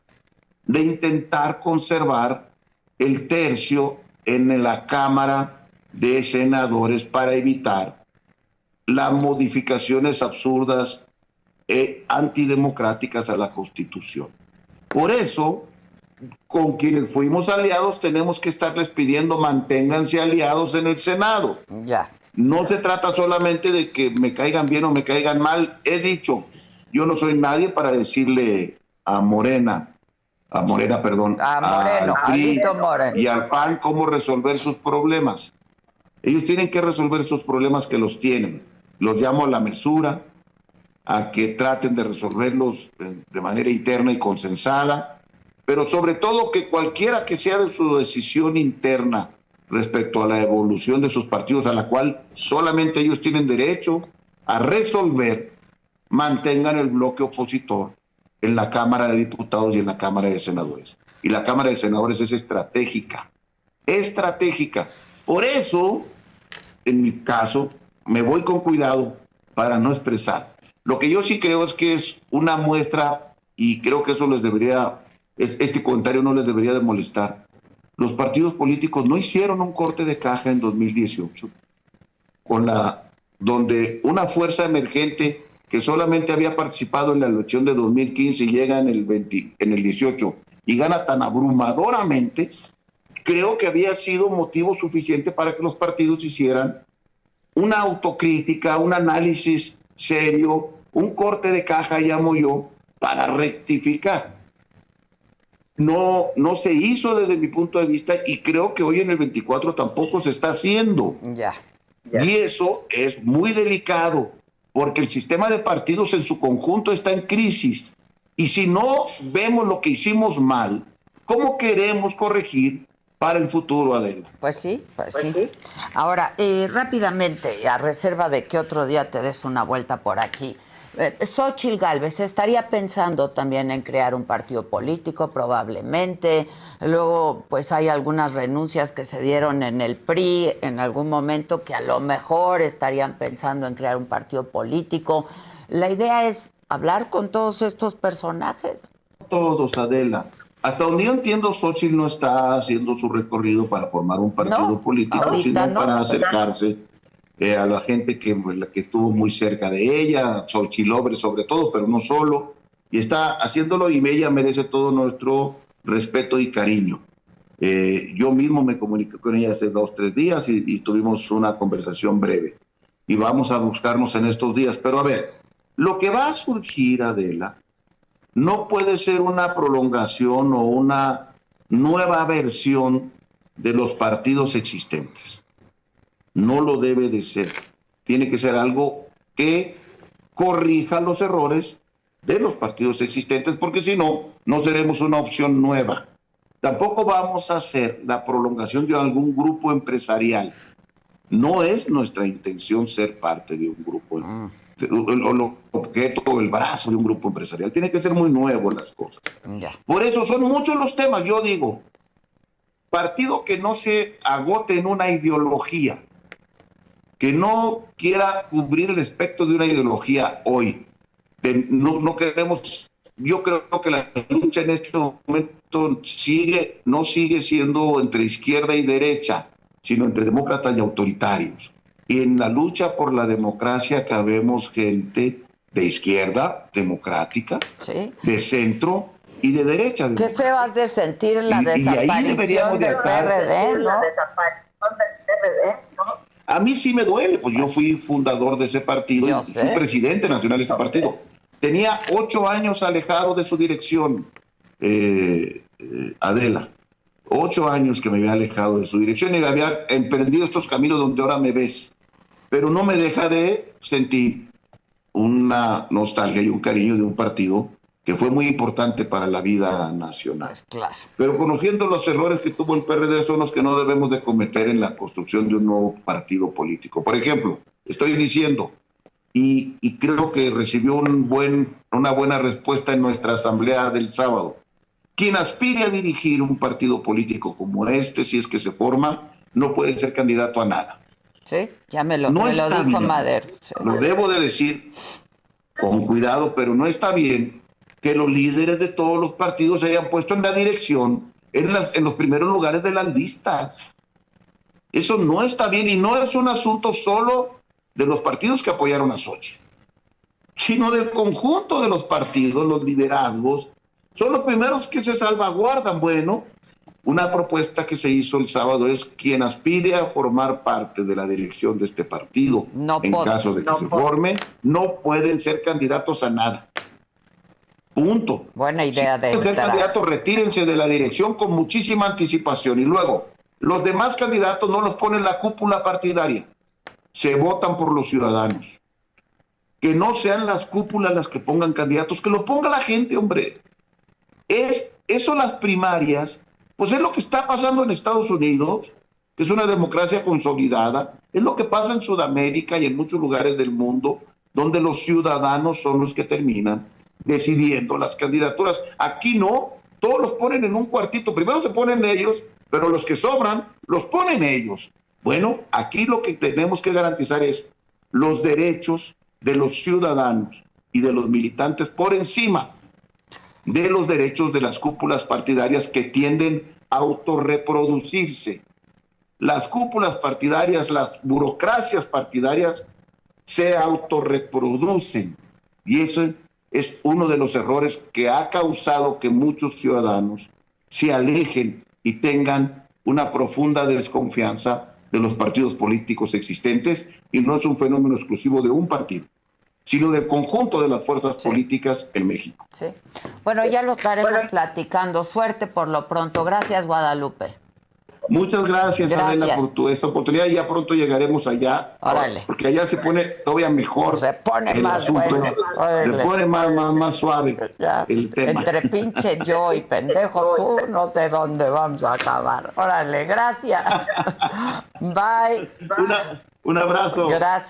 de intentar conservar el tercio en la Cámara de Senadores para evitar las modificaciones absurdas e antidemocráticas a la Constitución. Por eso, con quienes fuimos aliados, tenemos que estarles pidiendo manténganse aliados en el Senado. Ya. No se trata solamente de que me caigan bien o me caigan mal. He dicho, yo no soy nadie para decirle a Moreno, al PRI y al PAN cómo resolver sus problemas. Ellos tienen que resolver esos problemas que los tienen. Los llamo a la mesura, a que traten de resolverlos de manera interna y consensada, pero sobre todo que cualquiera que sea de su decisión interna respecto a la evolución de sus partidos, a la cual solamente ellos tienen derecho a resolver, mantengan el bloque opositor en la Cámara de Diputados y en la Cámara de Senadores. Y la Cámara de Senadores es estratégica. Por eso, en mi caso, me voy con cuidado para no expresar. Lo que yo sí creo es que es una muestra, y creo que eso este comentario no les debería de molestar. Los partidos políticos no hicieron un corte de caja en 2018, donde una fuerza emergente que solamente había participado en la elección de 2015 y llega en el 18 y gana tan abrumadoramente, creo que había sido motivo suficiente para que los partidos hicieran una autocrítica, un análisis serio, un corte de caja, llamo yo, para rectificar. No se hizo desde mi punto de vista y creo que hoy en el 24 tampoco se está haciendo. Ya. Y eso es muy delicado, porque el sistema de partidos en su conjunto está en crisis. Y si no vemos lo que hicimos mal, ¿cómo queremos corregir para el futuro, Adela? Pues sí. Ahora, rápidamente, a reserva de que otro día te des una vuelta por aquí, Xóchitl Gálvez estaría pensando también en crear un partido político, probablemente. Luego, pues hay algunas renuncias que se dieron en el PRI en algún momento que a lo mejor estarían pensando en crear un partido político. La idea es hablar con todos estos personajes. Todos, Adela. Hasta donde yo entiendo, Xóchitl no está haciendo su recorrido para formar un partido político, sino para acercarse a la gente que estuvo muy cerca de ella, Xochitl sobre todo, pero no solo, y está haciéndolo y ella merece todo nuestro respeto y cariño. Yo mismo me comuniqué con ella hace 2 o 3 días y tuvimos una conversación breve. Y vamos a buscarnos en estos días. Pero a ver, lo que va a surgir, Adela, no puede ser una prolongación o una nueva versión de los partidos existentes. No lo debe de ser. Tiene que ser algo que corrija los errores de los partidos existentes, porque si no, no seremos una opción nueva. Tampoco vamos a hacer la prolongación de algún grupo empresarial. No es nuestra intención ser parte de un grupo, o lo objeto o el brazo de un grupo empresarial. Tiene que ser muy nuevo las cosas. Por eso son muchos los temas. Yo digo, partido que no se agote en una ideología, que no quiera cubrir el espectro de una ideología hoy. No queremos, yo creo que la lucha en este momento no sigue siendo entre izquierda y derecha, sino entre demócratas y autoritarios. Y en la lucha por la democracia cabemos gente de izquierda, democrática, ¿sí?, de centro y de derecha. Qué feo has de sentir la desaparición del PRD, ¿no? A mí sí me duele, pues yo fui fundador de ese partido y fui presidente nacional de este partido. Tenía 8 años alejado de su dirección, Adela. 8 años que me había alejado de su dirección y había emprendido estos caminos donde ahora me ves. Pero no me deja de sentir una nostalgia y un cariño de un partido que fue muy importante para la vida nacional. Pues claro. Pero conociendo los errores que tuvo el PRD son los que no debemos de cometer en la construcción de un nuevo partido político. Por ejemplo, estoy diciendo, y creo que recibió una buena respuesta en nuestra asamblea del sábado, quien aspire a dirigir un partido político como este, si es que se forma, no puede ser candidato a nada. Sí, ya me lo dijo bien. Madero. Sí. Lo debo de decir con cuidado, pero no está bien que los líderes de todos los partidos se hayan puesto en la dirección, en los primeros lugares de las listas. Eso no está bien y no es un asunto solo de los partidos que apoyaron a Xóchitl, sino del conjunto de los partidos, los liderazgos, son los primeros que se salvaguardan. Bueno, una propuesta que se hizo el sábado es quien aspire a formar parte de la dirección de este partido, caso de que se forme, no pueden ser candidatos a nada. Punto. Buena idea de ser candidatos, retírense de la dirección con muchísima anticipación. Y luego, los demás candidatos no los pone la cúpula partidaria. Se votan por los ciudadanos. Que no sean las cúpulas las que pongan candidatos, que lo ponga la gente, hombre. Eso las primarias, pues es lo que está pasando en Estados Unidos, que es una democracia consolidada, es lo que pasa en Sudamérica y en muchos lugares del mundo, donde los ciudadanos son los que terminan decidiendo las candidaturas. Aquí no, todos los ponen en un cuartito, primero se ponen ellos, pero los que sobran los ponen ellos. Bueno, aquí lo que tenemos que garantizar es los derechos de los ciudadanos y de los militantes por encima de los derechos de las cúpulas partidarias que tienden a autorreproducirse. Las cúpulas partidarias, las burocracias partidarias se autorreproducen y eso es uno de los errores que ha causado que muchos ciudadanos se alejen y tengan una profunda desconfianza de los partidos políticos existentes, y no es un fenómeno exclusivo de un partido, sino del conjunto de las fuerzas políticas en México. Sí. Bueno, ya lo estaremos platicando. Suerte por lo pronto. Gracias, Guadalupe. Muchas gracias, Adela, por esta oportunidad. Ya pronto llegaremos allá. Órale. Porque allá se pone todavía mejor. Se pone más asunto, bueno. Se pone más suave ya, el tema. Entre pinche yo y pendejo tú, no sé dónde vamos a acabar. Órale, gracias. Bye. Un abrazo. Gracias.